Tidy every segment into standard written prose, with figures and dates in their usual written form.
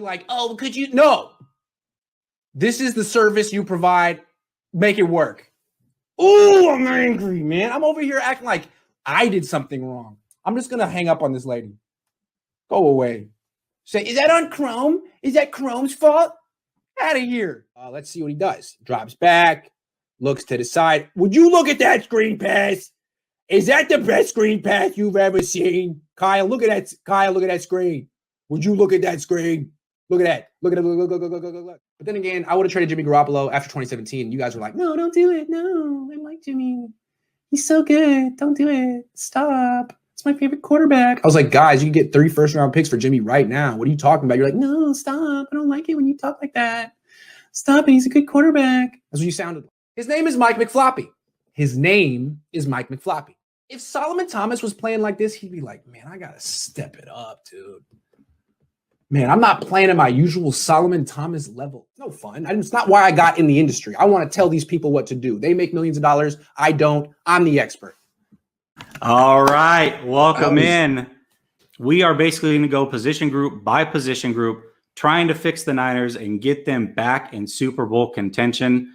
like, oh, could you? No. This is the service you provide. Make it work. Oh, I'm angry, man. I'm over here acting like I did something wrong. I'm just going to hang up on this lady. Go away. Say, is that on Chrome? Is that Chrome's fault? Out of here. Let's see what he does. Drops back, looks to the side. Would you look at that screen pass? Is that the best screen pass you've ever seen? Kyle, look at that. Kyle, look at that screen. Would you look at that screen? Look at that. Look at it. Look. But then again, I would have traded Jimmy Garoppolo after 2017. You guys were like, no, don't do it. No, I like Jimmy. He's so good. Don't do it. Stop. It's my favorite quarterback. I was like, guys, you can get 3 first-round picks for Jimmy right now. What are you talking about? You're like, no, stop. I don't like it when you talk like that. Stop it. He's a good quarterback. That's what you sounded like. His name is Mike McFloppy. His name is Mike McFloppy. If Solomon Thomas was playing like this, he'd be like, man, I got to step it up, dude. Man, I'm not playing at my usual Solomon Thomas level. No fun. It's not why I got in the industry. I want to tell these people what to do. They make millions of dollars. I don't. I'm the expert. All right. Welcome in. We are basically going to go position group by position group, trying to fix the Niners and get them back in Super Bowl contention.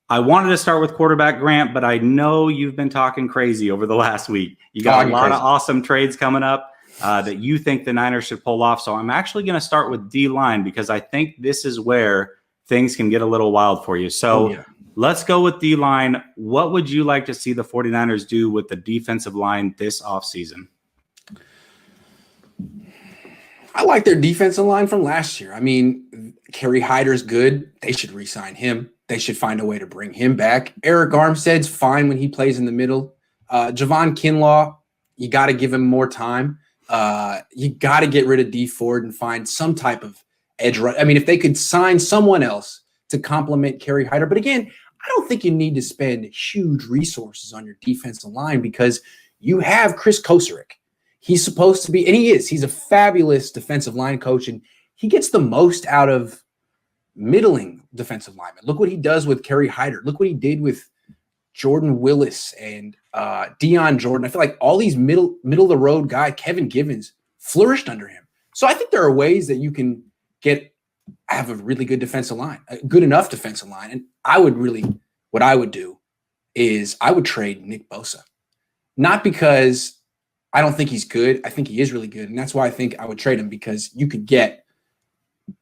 I wanted to start with quarterback, Grant, but I know you've been talking crazy over the last week. You got a lot of awesome trades coming up that you think the Niners should pull off. So I'm actually going to start with D-line because I think this is where things can get a little wild for you. So let's go with D-line. What would you like to see the 49ers do with the defensive line this offseason? I like their defensive line from last year. I mean, Kerry Hyder's good. They should re-sign him. They should find a way to bring him back. Eric Armstead's fine when he plays in the middle. Javon Kinlaw, you got to give him more time. You got to get rid of D Ford and find some type of edge run. I mean, if they could sign someone else to complement Kerry Hyder. But again, I don't think you need to spend huge resources on your defensive line because you have Chris Kocurek. He's supposed to be, and he is. He's a fabulous defensive line coach, and he gets the most out of middling defensive linemen. Look what he does with Kerry Hyder. Look what he did with Jordan Willis and Deion Jordan. I feel like all these middle of the road guys, Kevin Givens, flourished under him. So I think there are ways that you can have a really good defensive line, a good enough defensive line. And what I would do is I would trade Nick Bosa, not because I don't think he's good. I think he is really good. And that's why I think I would trade him, because you could get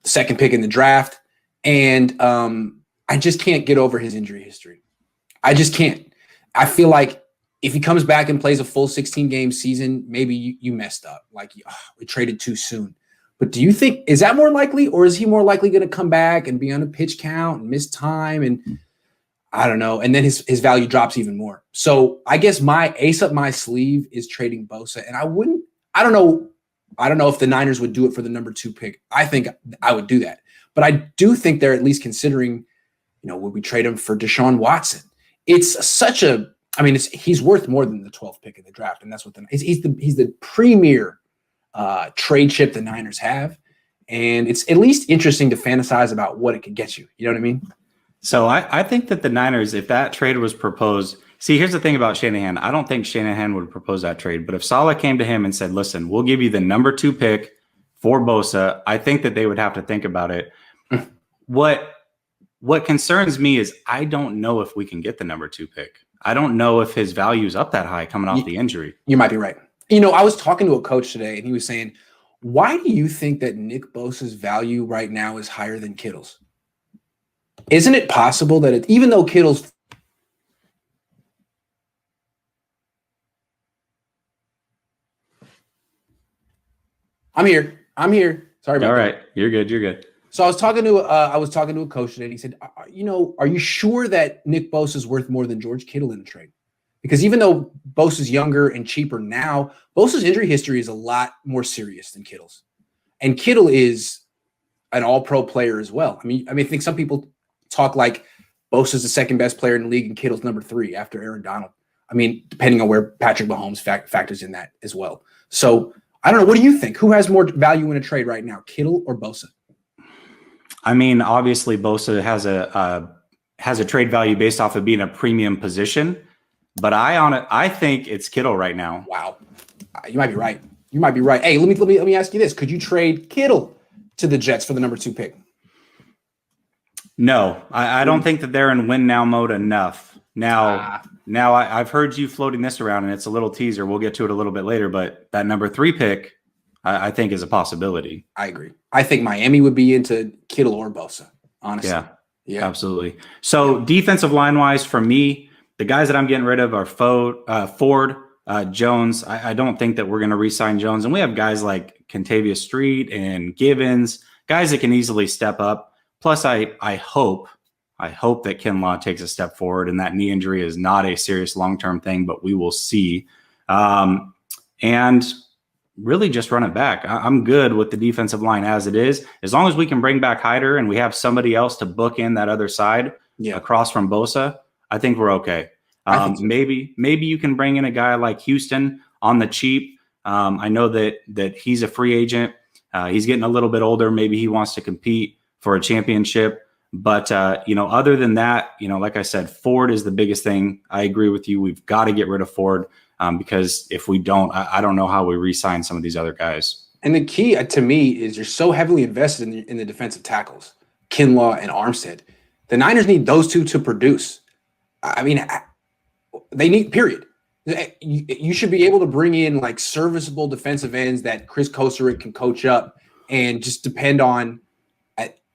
the second pick in the draft. And I just can't get over his injury history. I just can't. I feel like if he comes back and plays a full 16-game season, maybe you messed up. Like, we traded too soon. But do you think, is that more likely, or is he more likely going to come back and be on a pitch count and miss time? And I don't know. And then his value drops even more. So I guess my ace up my sleeve is trading Bosa. And I don't know if the Niners would do it for the number 2 pick. I think I would do that. But I do think they're at least considering, would we trade him for Deshaun Watson? It's such a, he's worth more than the 12th pick in the draft. And that's what he's the premier trade chip the Niners have. And it's at least interesting to fantasize about what it could get you. You know what I mean? So I think that the Niners, if that trade was proposed, see, here's the thing about Shanahan. I don't think Shanahan would propose that trade. But if Saleh came to him and said, listen, we'll give you the number 2 pick for Bosa, I think that they would have to think about it. What concerns me is I don't know if we can get the number 2 pick. I don't know if his value is up that high coming off the injury. You might be right. I was talking to a coach today, and he was saying, why do you think that Nick Bosa's value right now is higher than Kittle's? Isn't it possible that even though Kittle's I'm here. Sorry about that. All right. You're good. So I was talking to a coach today, and he said, are you sure that Nick Bosa is worth more than George Kittle in a trade? Because even though Bosa's younger and cheaper now, Bosa's injury history is a lot more serious than Kittle's. And Kittle is an all-pro player as well. I think some people talk like Bosa's the second best player in the league and Kittle's number 3 after Aaron Donald. Depending on where Patrick Mahomes factors in that as well. So I don't know. What do you think? Who has more value in a trade right now, Kittle or Bosa? Obviously Bosa has a trade value based off of being a premium position, but I think it's Kittle right now. Wow, you might be right. Hey, let me ask you this: could you trade Kittle to the Jets for the number 2 pick? No, I don't think that they're in win now mode enough. Now I've heard you floating this around, and it's a little teaser. We'll get to it a little bit later, but that number 3 pick, I think, is a possibility. I agree. I think Miami would be into Kittle or Bosa, honestly. Yeah, absolutely. So defensive line wise, for me, the guys that I'm getting rid of are Ford, Jones. I don't think that we're going to re-sign Jones. And we have guys like Kentavious Street and Gibbons, guys that can easily step up. Plus, I hope that Kinlaw takes a step forward, and that knee injury is not a serious long-term thing, but we will see. And really just run it back. I'm good with the defensive line as it is. As long as we can bring back Hyder and we have somebody else to book in that other side across from Bosa, I think we're okay. Maybe you can bring in a guy like Houston on the cheap. I know that he's a free agent. He's getting a little bit older. Maybe he wants to compete for a championship. But, other than that, like I said, Ford is the biggest thing. I agree with you. We've got to get rid of Ford because if we don't, I don't know how we re-sign some of these other guys. And the key to me is you're so heavily invested in the defensive tackles, Kinlaw and Armstead. The Niners need those two to produce. I mean, they need, period. You should be able to bring in like serviceable defensive ends that Chris Kosarick can coach up and just depend on,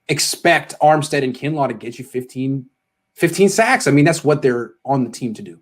expect Armstead and Kinlaw to get you 15 sacks. I mean, that's what they're on the team to do.